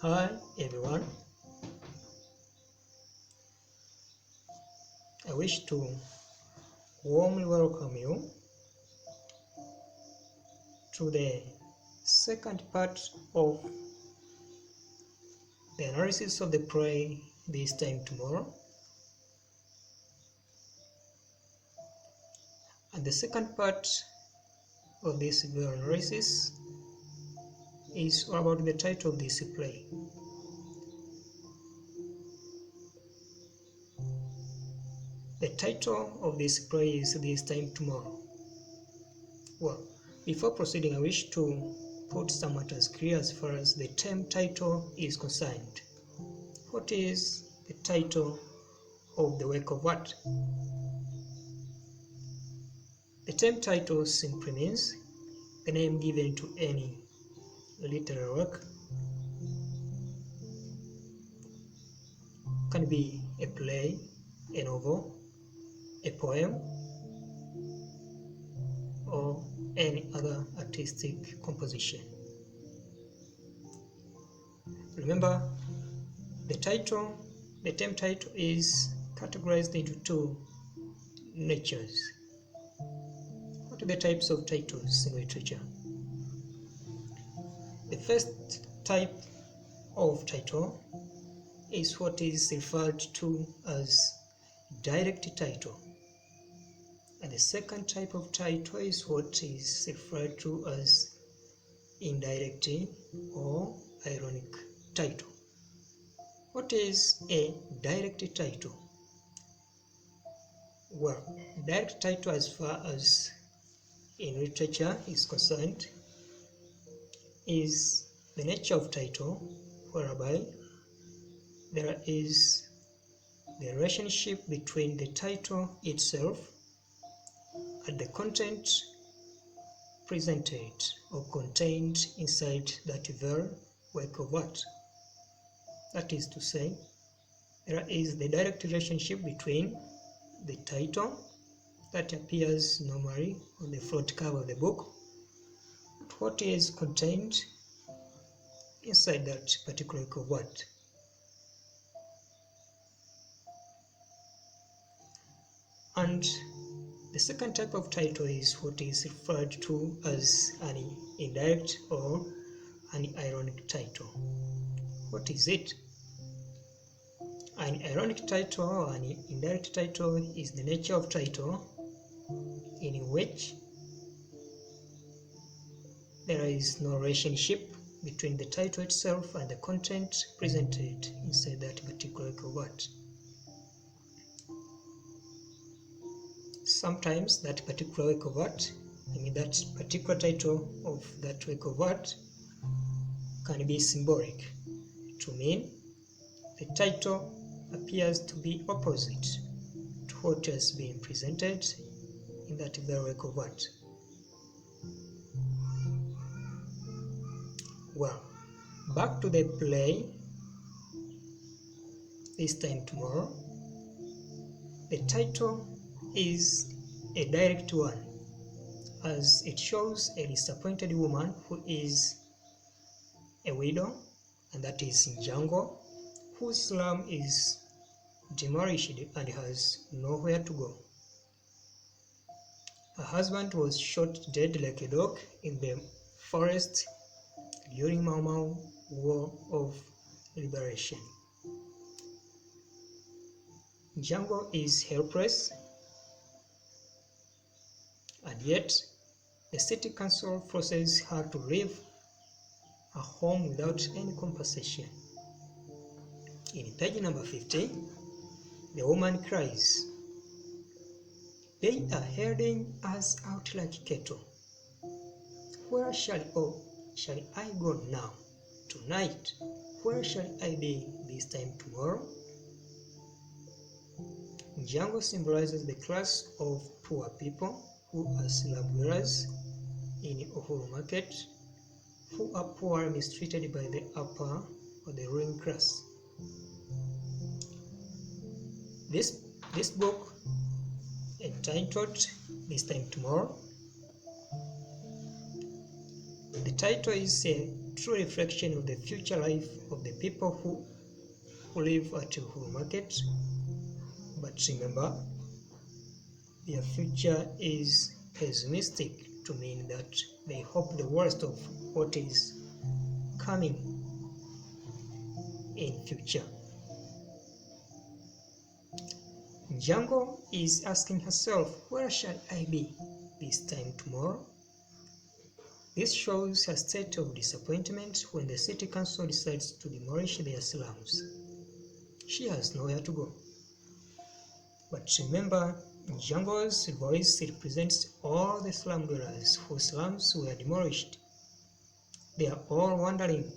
Hi everyone, I wish to warmly welcome you to the second part of the analysis of the play This Time Tomorrow. And the second part of this video analysis is all about the title of this play. The title of this play is This Time Tomorrow. Well, before proceeding, I wish to put some matters clear as far as the term title is concerned. What is the title of the work of art? The term title simply means the name given to any literary work. Can be a play, a novel, a poem, or any other artistic composition. Remember, the term title is categorized into two natures. What are the types of titles in literature? The first type of title is what is referred to as direct title. And the second type of title is what is referred to as indirect or ironic title. What is a direct title? Well, direct title as far as in literature is concerned is the nature of title whereby there is the relationship between the title itself and the content presented or contained inside that very work of art. That is to say, there is the direct relationship between the title that appears normally on the front cover of the book and what is contained inside that particular work of art. And the second type of title is what is referred to as an indirect or an ironic title. What is it? An ironic title or an indirect title is the nature of title in which there is no relationship between the title itself and the content presented inside that particular work of art. Sometimes that particular work of art, that particular title of that work of art can be symbolic, to mean the title appears to be opposite to what has been presented in that very work of art. Well, back to the play This Time Tomorrow. The title is a direct one, as it shows a disappointed woman who is a widow, and that is NGUGI, whose slum is demolished and has nowhere to go. Her husband was shot dead like a dog in the forest during Mau Mau War of Liberation. NGUGI is helpless, and yet the city council forces her to leave her home without any compensation. In page number 50, the woman cries, "They are herding us out like cattle. Where shall I go now? Tonight, where shall I be this time tomorrow?" NGUGI symbolizes the class of poor people who are slum dwellers in Uhuru Market, who are poor and mistreated by the upper or the ruling class. This book, entitled This Time Tomorrow, the title is a true reflection of the future life of the people who live at Uhuru Market. But remember, their future is pessimistic, to mean that they hope the worst of what is coming in future. NGUGI is asking herself, where shall I be this time tomorrow? This shows her state of disappointment when the city council decides to demolish their slums. She has nowhere to go. But remember, NGUGI's voice represents all the slum dwellers whose slums were demolished. They are all wondering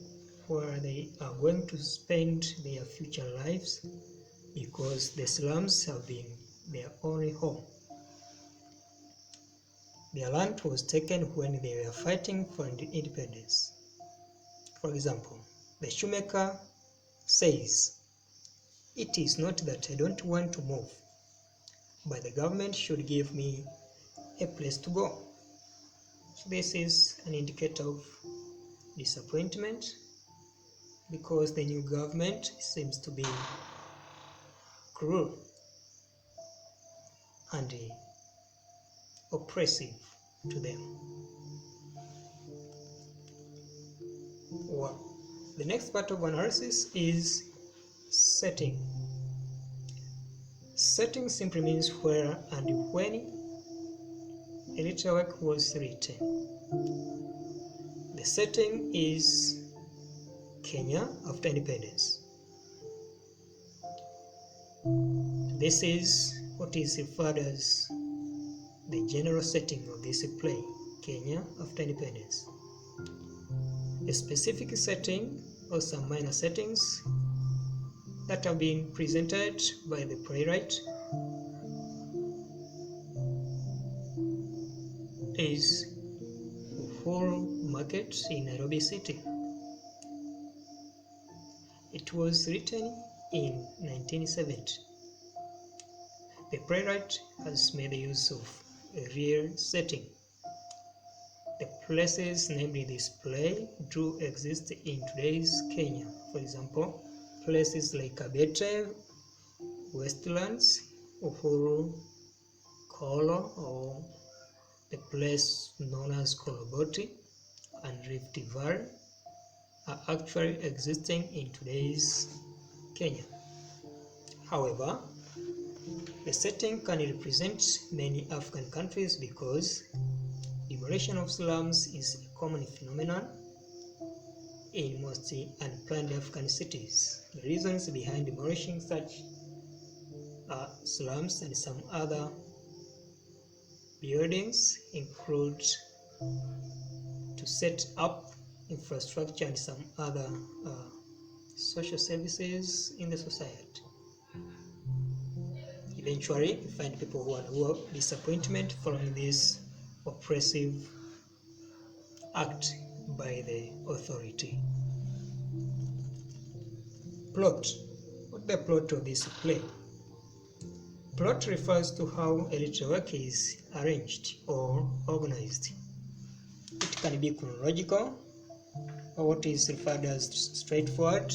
where they are going to spend their future lives, because the slums have been their only home. Their land was taken when they were fighting for independence. For example, the shoemaker says, "It is not that I don't want to move, but the government should give me a place to go." So this is an indicator of disappointment, because the new government seems to be cruel and oppressive to them. Well, the next part of analysis is setting. Setting simply means where and when a little work was written. The setting is Kenya after independence. This is what is referred as the general setting of this play, Kenya after independence. A specific setting or some minor settings that have been presented by the playwright is Uhuru Market in Nairobi City. It was written in 1970. The playwright has made use of a real setting. The places named in this play do exist in today's Kenya. For example, places like Kabete, Westlands, Uhuru, Kolo, or the place known as Koloboti and Rift Valley are actually existing in today's Kenya. However, the setting can represent many African countries because demolition of slums is a common phenomenon in most unplanned African cities. The reasons behind demolishing such slums and some other buildings include to set up infrastructure and some other social services in the society. Eventually, we find people who have disappointment following this oppressive act by the authority. Plot. What's the plot of this play? Plot refers to how a little work is arranged or organized. It can be chronological, or what is referred as straightforward,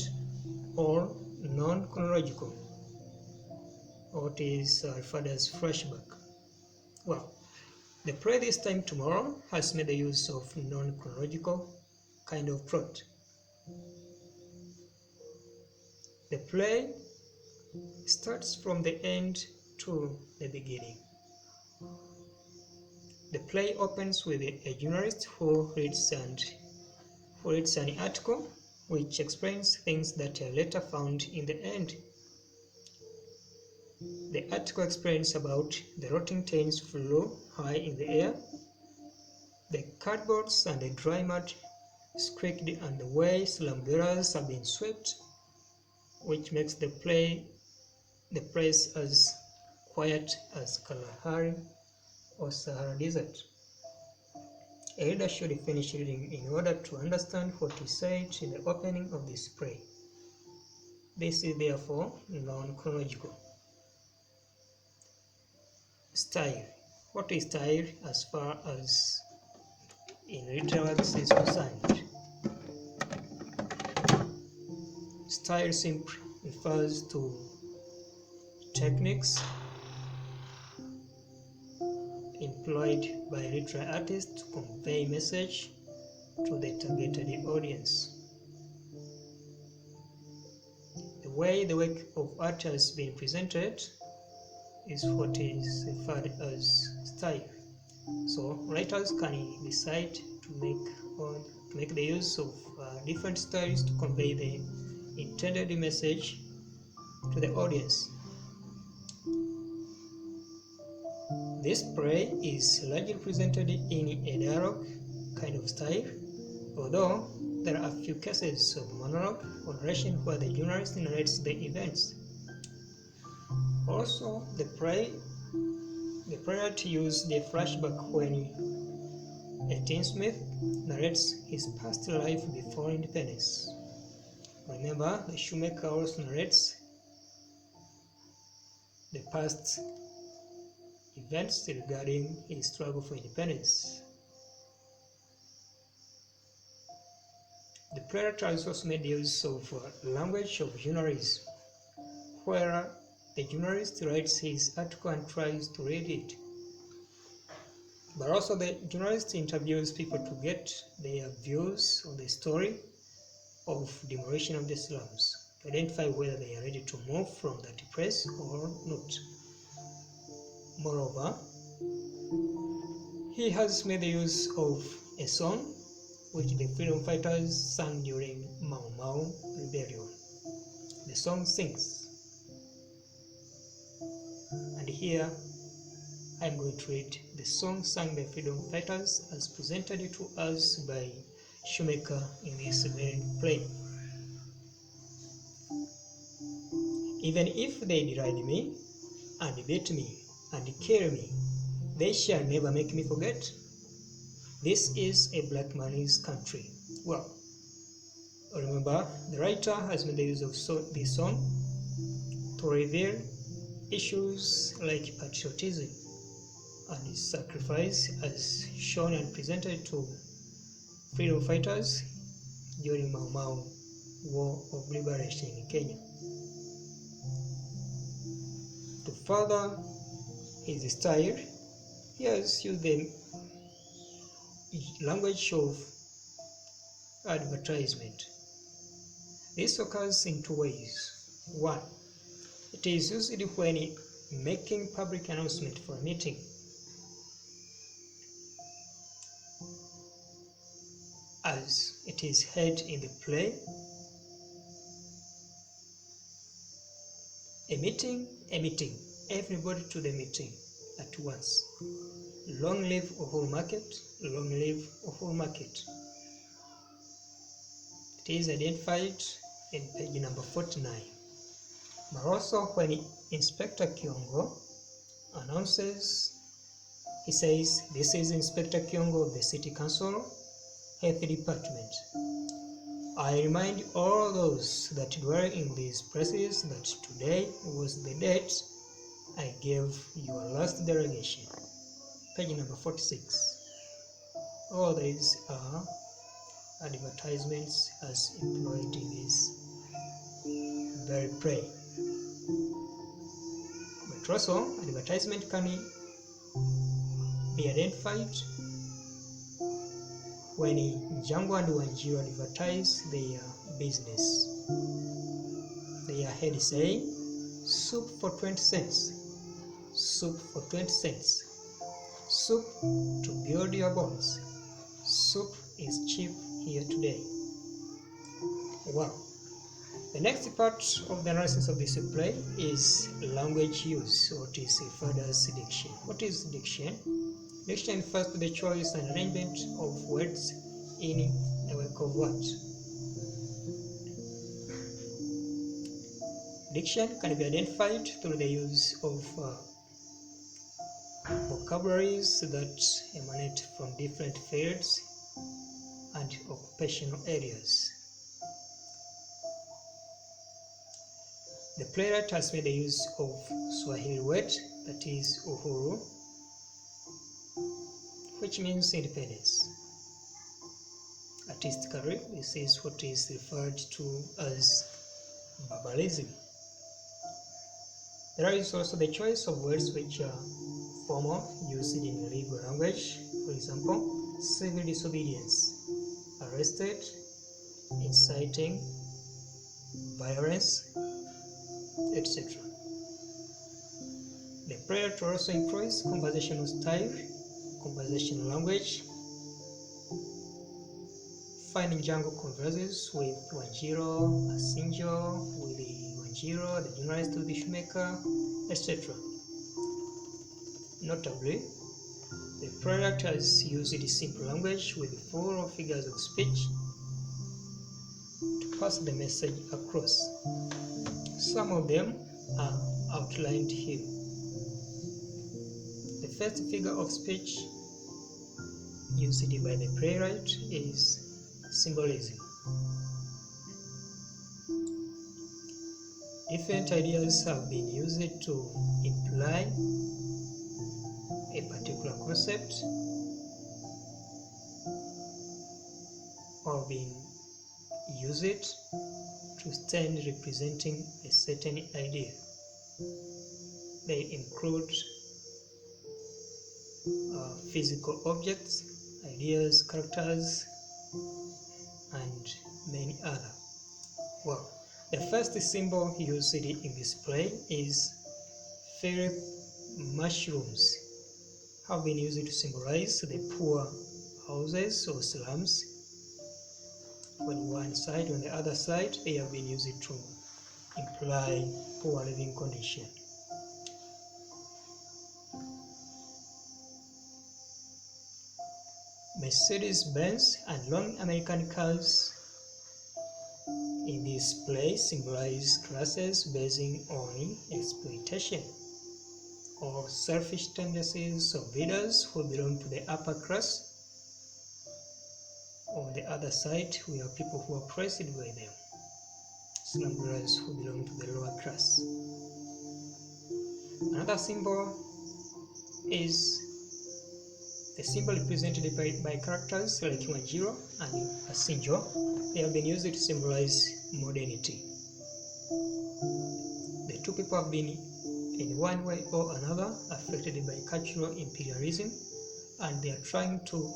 or non-chronological, or what is referred as flashback. Well, the play This Time Tomorrow has made the use of non-chronological kind of plot. The play starts from the end to the beginning. The play opens with a journalist who reads an article which explains things that are later found in the end. The article explains about the rotting tins flew high in the air, the cardboards and the dry mud squeaked, and the way slum dwellers have been swept, which makes the place as quiet as Kalahari or Sahara Desert. A reader should finish reading in order to understand what is said in the opening of this play. This is therefore non-chronological. Style. What is style as far as in literary works is concerned? Style simply refers to techniques employed by literary artists to convey message to the targeted audience. The way the work of art has been presented is what is referred as style. So writers can decide to make the use of different styles to convey the intended message to the audience. This play is largely presented in a dialogue kind of style, although there are a few cases of monologue or narration where the journalist narrates the events. Also, the playwright used a flashback when a tinsmith narrates his past life before independence. Remember, the shoemaker also narrates the past events regarding his struggle for independence. The playwright has also made use of language of journalism, where the journalist writes his article and tries to read it. But also the journalist interviews people to get their views on the story of demolition of the slums, to identify whether they are ready to move from that place or not. Moreover, he has made the use of a song which the freedom fighters sang during Mau Mau rebellion. The song sings, and here I'm going to read the song sung by freedom fighters as presented to us by Shoemaker in this very play. Even if they deride me, and beat me, and kill me, they shall never make me forget. This is a black man's country. Well, remember, the writer has made the use of this song to reveal issues like patriotism and sacrifice as shown and presented to freedom fighters during Mau Mau War of Liberation in Kenya. To further his style, he has used the language of advertisement. This occurs in two ways. One, it is used when making public announcement for a meeting. As it is heard in the play, a meeting, everybody to the meeting at once. Long live Uhuru Market, long live Uhuru Market. It is identified in page number 49. But also when Inspector THIONG'O announces, he says, "This is Inspector THIONG'O of the City Council Health Department. I remind all those that dwell in these places that today was the date I gave your last delegation." Page number 46. All these are advertisements as employed in this very play. But also, advertisement can be identified when NGUGI and Wanjiru advertise their business. They are heard saying, "Soup for 20 cents, soup for 20 cents, soup to build your bones, soup is cheap here today." Well, the next part of the analysis of this play is language use, or what is referred as diction. What is diction? Diction refers to the choice and arrangement of words in a work of art. Diction can be identified through the use of vocabularies that emanate from different fields and occupational areas. The playwright has made the use of Swahili word, that is uhuru, which means independence. Artistically, this is what is referred to as barbarism. There is also the choice of words which are formal, used in legal language. For example, civil disobedience, arrested, inciting, violence, etc. The predator also employs conversational style, conversational language. Find NGUGI converses with THIONG'O, NGUGI, with NGUGI, the journalist with the shoemaker, etc. Notably, the product has used simple language with full figures of speech to pass the message across. Some of them are outlined here. The first figure of speech used by the playwright is symbolism. Different ideas have been used to imply a particular concept or been used to stand representing a certain idea. They include physical objects, ideas, characters, and many other. Well, the first symbol used in this play is filth mushrooms, have been used to symbolize the poor houses or slums on one side. On the other side, they have been used to imply poor living condition. Mercedes-Benz and long American cars in this play symbolize classes based on exploitation or selfish tendencies of leaders who belong to the upper class. On the other side, we have people who are oppressed by them, slumberers who belong to the lower class. Another symbol is the symbol represented by characters like NGUGI and NGUGI. They have been used to symbolize modernity. The two people have been, in one way or another, affected by cultural imperialism, and they are trying to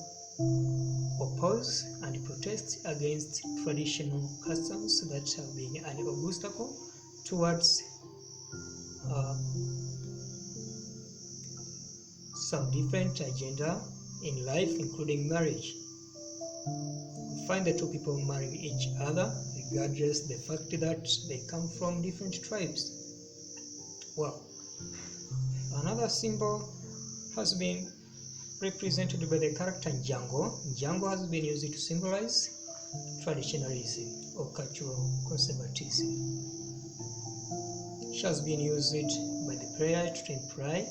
oppose and protest against traditional customs that have been an obstacle towards some different agenda in life, including marriage. We find the two people marrying each other regardless the fact that they come from different tribes. Well, another symbol has been represented by the character NGUGI. NGUGI has been used to symbolize traditionalism or cultural conservatism. She has been used by the playwright to imply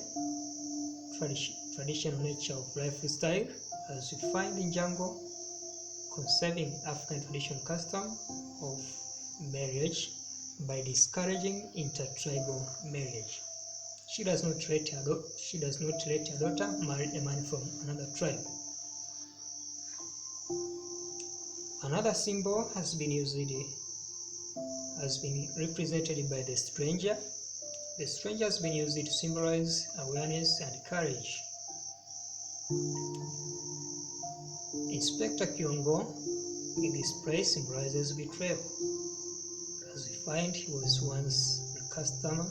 traditional nature of lifestyle, as we find in NGUGI conserving African traditional custom of marriage by discouraging intertribal marriage. She does not let her daughter marry a man from another tribe. Another symbol has been represented by the stranger. The stranger has been used to symbolize awareness and courage. Inspector THIONG'O in this play symbolizes betrayal, as we find he was once a customer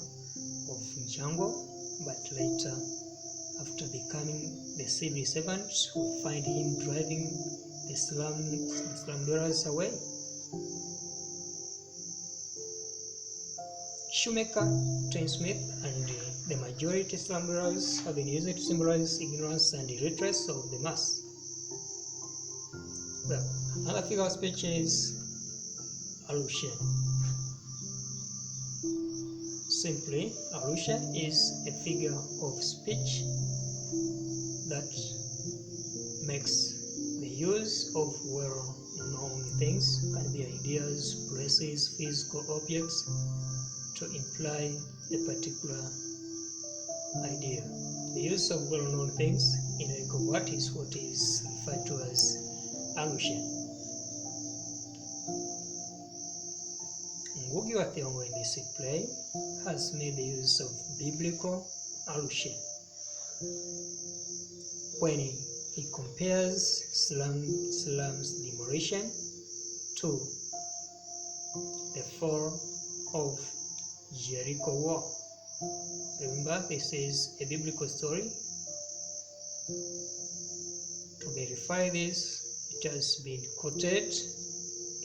of NGUGI, but later, after becoming the civil servant, we find him driving the slum dwellers away. Shoemaker, tinsmith, and the majority slum dwellers have been used to symbolize ignorance and illiteracy of the mass. Well, another figure of speech is allusion. Simply, allusion is a figure of speech that makes the use of well-known things, can be ideas, places, physical objects, to imply a particular idea. The use of well-known things in a work of art is what is referred to as allusion. NGUGI or THIONG'O in this play has made the use of biblical allusion when he compares Salem's demolition to the fall of Jericho War. Remember, this is a biblical story. To verify this, it has been quoted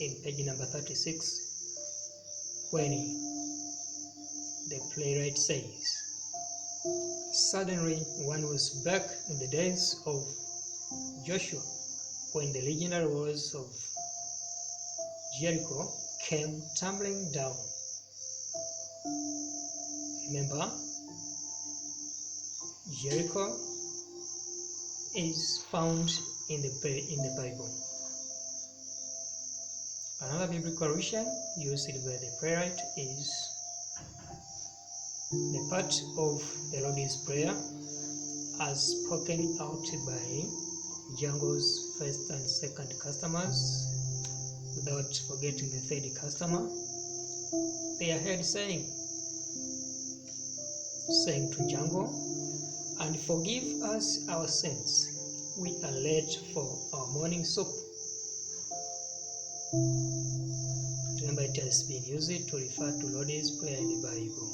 in page number 36 when the playwright says, "Suddenly one was back in the days of Joshua, when the legendary walls of Jericho came tumbling down." Remember, Jericho is found in the Bible. Another biblical allusion used by the playwright is the part of the Lord's Prayer as spoken out by NGUGI's first and second customers, without forgetting the third customer. They are heard saying to NGUGI, "And forgive us our sins. We are late for our morning soup." Remember, it has been used to refer to Lord's Prayer in the Bible.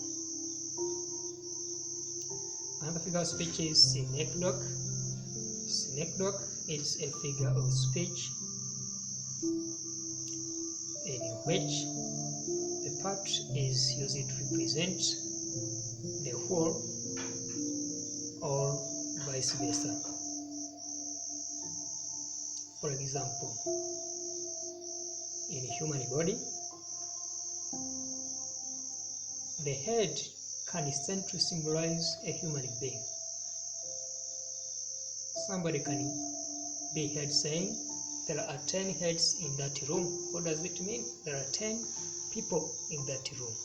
Another figure of speech is synecdoche. Synecdoche is a figure of speech in which the part is used to represent the whole or vice versa. For example, in a human body, the head can stand to symbolize a human being. Somebody can be heard saying, "There are 10 heads in that room." What does it mean? There are 10 people in that room.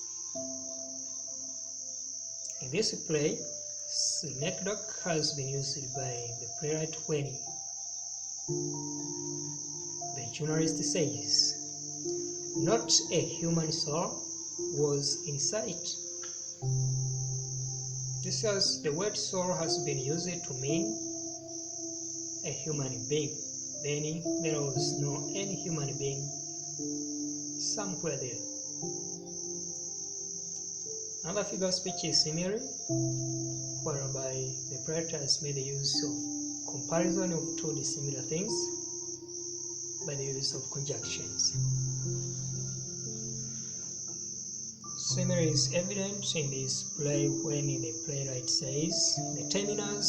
In this play, synecdoche has been used by the playwright when the journalist says, "Not a human soul was in sight." Just as the word soul has been used to mean a human being, then there was no any human being somewhere there. Another figure of speech is simile, whereby the playwright has made the use of comparison of two dissimilar things by the use of conjunctions. Simile is evident in this play when the playwright says, "The terminus,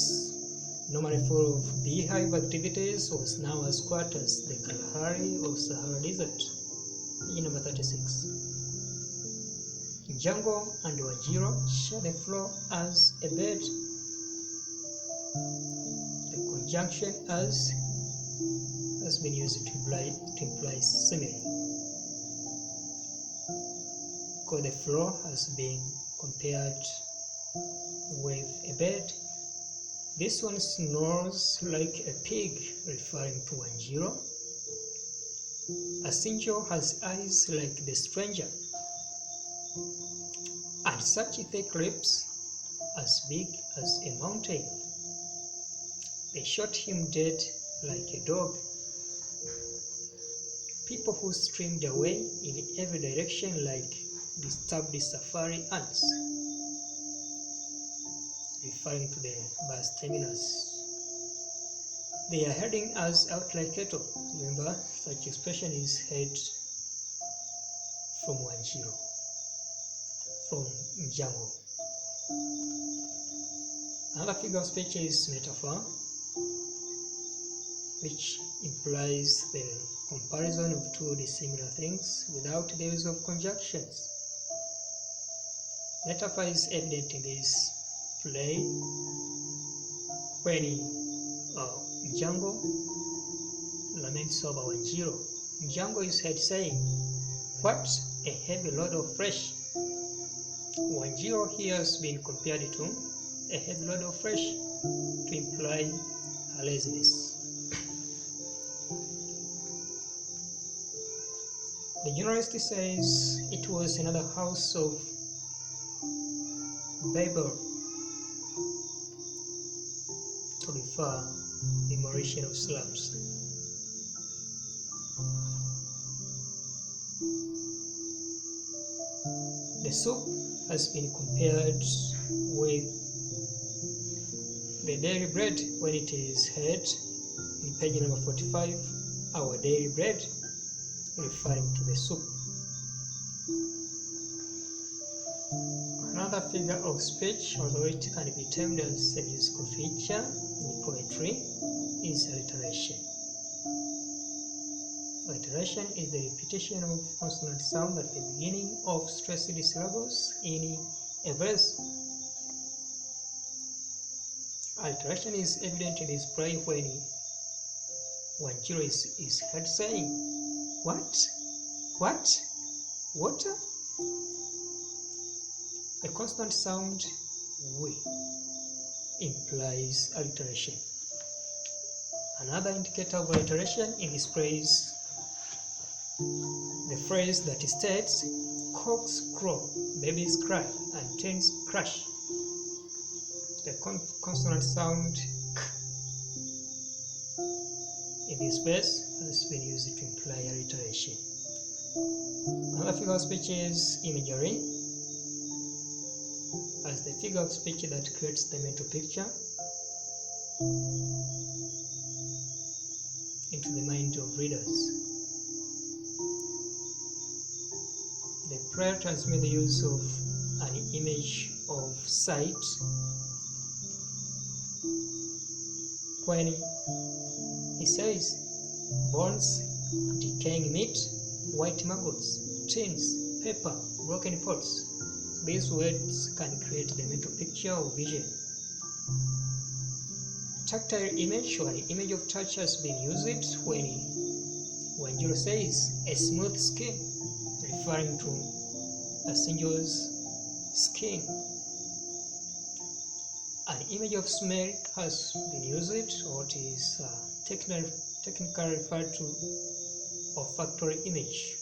normally full of beehive activities, was now as quiet as the Kalahari of Sahara Desert." Page number 36. NGUGI and Wanjiro share the floor as a bed. The conjunction "as" has been used to imply simile, because the floor has been compared with a bed. This one snores like a pig, referring to Wanjiro. Asinjo has eyes like the stranger, and such thick lips as big as a mountain. They shot him dead like a dog. People who streamed away in every direction like disturbed safari ants, referring to the bus terminus. They are heading us out like cattle. Remember, such expression is heard from Wanjiro, from NGUGI. Another figure of speech is metaphor, which implies the comparison of two dissimilar things without the use of conjunctions. Metaphor is evident in this play when NGUGI laments over Wanjiro. NGUGI is heard saying, "What a heavy load of flesh." Wanjiro here has been compared to a heavy load of flesh to imply her laziness. The journalist says it was another house of Babel to refer demolition of slums. The soup has been compared with the daily bread when it is heard in page number 45, our daily bread, referring to the soup. Another figure of speech, although it can be termed as a musical feature in poetry, is alliteration. Alliteration is the repetition of consonant sound at the beginning of stressed syllables in a verse. Alliteration is evident in this play when Wanjiro is heard saying, "What? What? Water?" The consonant sound "we" implies alliteration. Another indicator of alliteration in this phrase, the phrase that states, "Cocks crow, babies cry, and trains crash." The consonant sound "k" in this verse has been used to imply alliteration. Another figure of speech is imagery, as the figure of speech that creates the mental picture into the mind of readers. The play transmits the use of an image of sight when he says, "Bones, decaying meat, white maggots, tins, paper, broken pots." These words can create the mental picture of vision. Tactile image or an image of touch has been used when Wanjiro says, "A smooth skin," referring to Asinjo's skin. An image of smell has been used, or it is technically referred to olfactory image,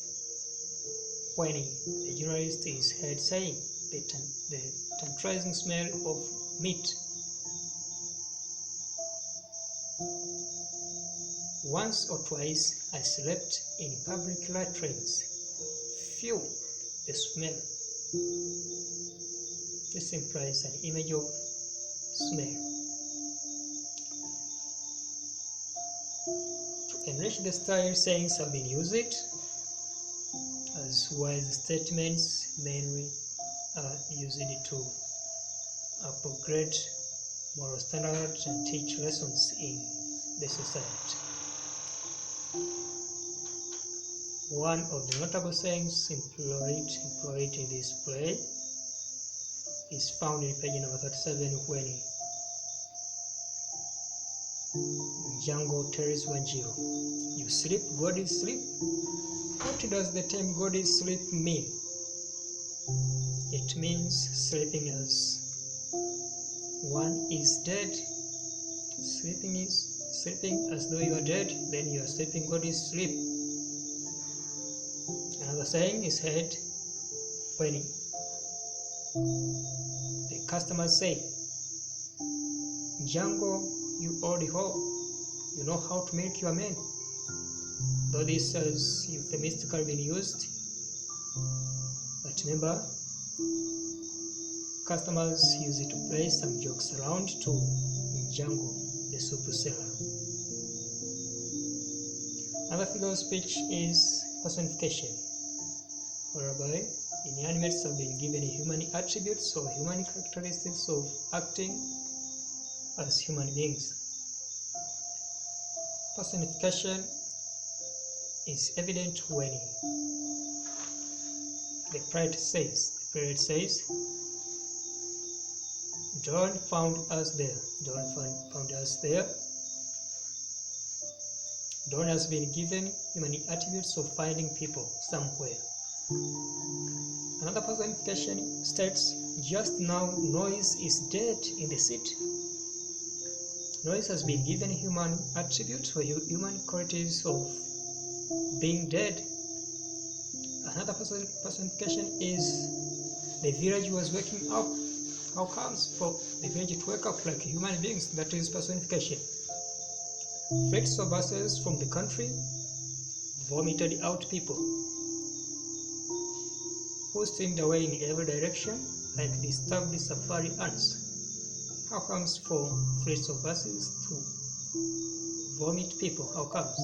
when the journalist is heard saying the tantalizing smell of meat. "Once or twice I slept in public latrines. Phew, the smell." This implies an image of smell. To enrich the style, sayings have been used as wise statements, mainly used to upgrade moral standards and teach lessons in the society. One of the notable sayings employed in this play is found in page number 37, when NGUGI tells Wanjiro, "You sleep, God is sleep." What does the term "God is sleep" mean? It means sleeping as one is dead. Sleeping as though you are dead, then you are sleeping, God is sleep. Another saying is heard when the customers say, "NGUGI, you old hoe, you know how to milk your men." Though this has euphemistically been used, but remember, customers use it to play some jokes around to NGUGI, the soup seller. Another figure of speech is personification, whereby inanimates have been given human attributes or human characteristics of acting as human beings. Personification is evident when the playwright says, "John found us there." John found us there. John has been given human attributes of finding people somewhere. Another personification states, "Just now noise is dead in the city." Noise has been given human attributes or human qualities of being dead. Another personification is the village was waking up. How comes for the village to wake up like human beings? That is personification. Freights of buses from the country vomited out people who streamed away in every direction like disturbed safari ants. How comes for freights of buses to vomit people? How comes?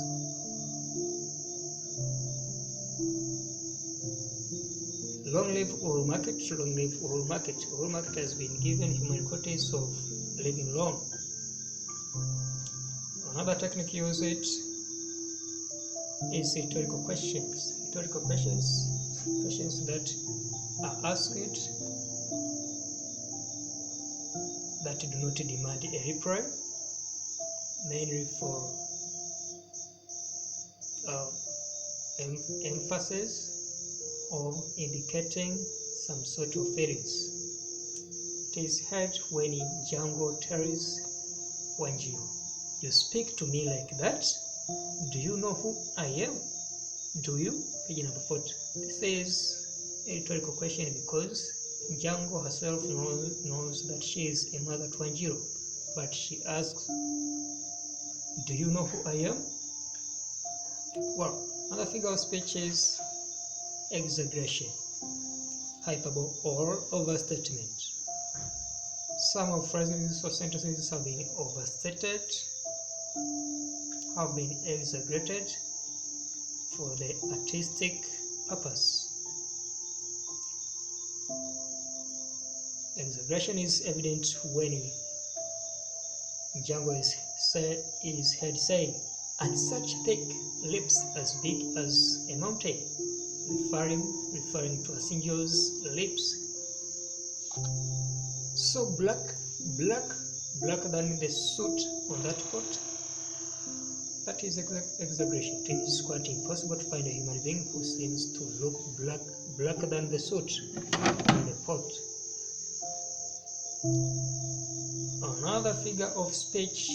Long live Uhuru Market, long live Uhuru Market. Uhuru Market has been given human qualities of living long. Another technique used is rhetorical questions. Rhetorical questions that are asked that do not demand a reply, mainly for emphasis or indicating some sort of feelings. It is heard when NGUGI tells Wanjiru, "You speak to me like that? Do you know who I am? Do you?" Page number 40. This is a rhetorical question because NGUGI herself knows that she is a mother to Wanjiru, but she asks, "Do you know who I am?" Well, another figure of speech is exaggeration, hyperbole, or overstatement. Some of phrases or sentences have been overstated, have been exaggerated for the artistic purpose. Exaggeration is evident when NGUGI is heard saying, "And such thick lips as big as a mountain," referring to Asinjo's lips. So blacker than the suit on that coat. That is exaggeration. It is quite impossible to find a human being who seems to look blacker than the suit on the coat. Another figure of speech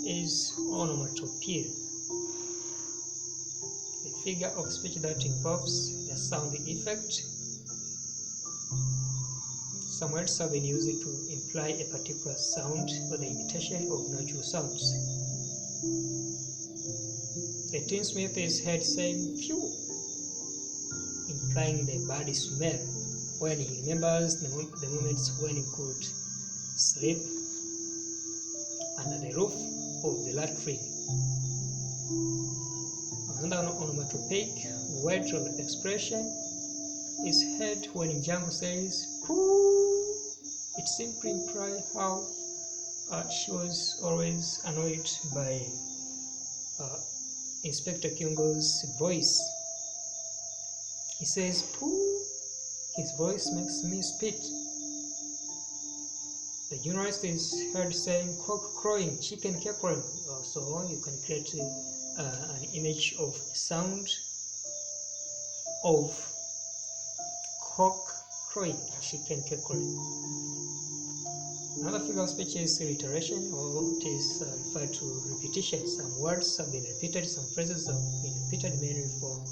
is onomatopoeia. A figure of speech that involves a sound effect. Some words have been used to imply a particular sound or the imitation of natural sounds. The tinsmith is heard saying "phew," implying the bad smell when he remembers the moments when he could sleep under the roof of the latrine. Another onomatopoeic word or expression is heard when NGUGI says "pooh." It simply implies how she was always annoyed by Inspector THIONG'O's voice. He says "pooh." His voice makes me spit. The journalist is heard saying "cock crowing, chicken cackling." So you can create an image of sound of cock crowing, chicken cackling. Another figure of speech is reiteration, or it is referred to repetition. Some words have been repeated, some phrases have been repeated, mainly for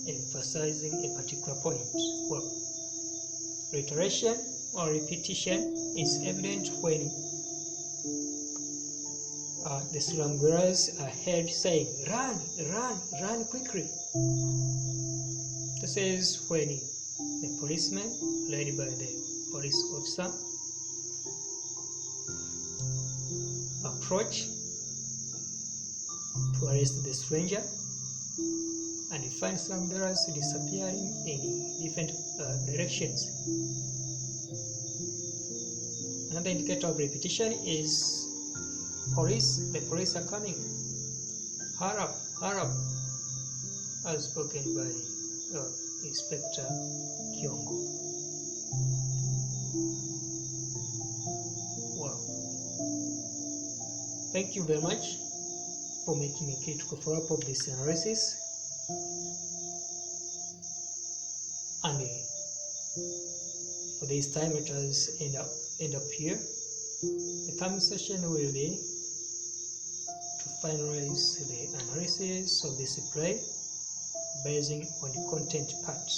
emphasizing a particular point. Well, reiteration or repetition is evident when the slum-dwellers are heard saying "run, run, run quickly." This is when the policeman, led by the police officer, approach to arrest the stranger, and he finds slum-dwellers disappearing in different directions. Another indicator of repetition is police. The police are coming. Hurry up, as spoken by Inspector THIONG'O. Wow. Thank you very much for making a critical follow-up of this analysis. And for this time, let us end up here. The coming session will be to finalize the analysis of this play based on the content part.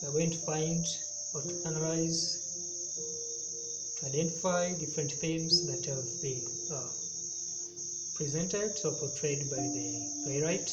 we are going to find or to analyze, to identify different themes that have been presented or portrayed by the playwright.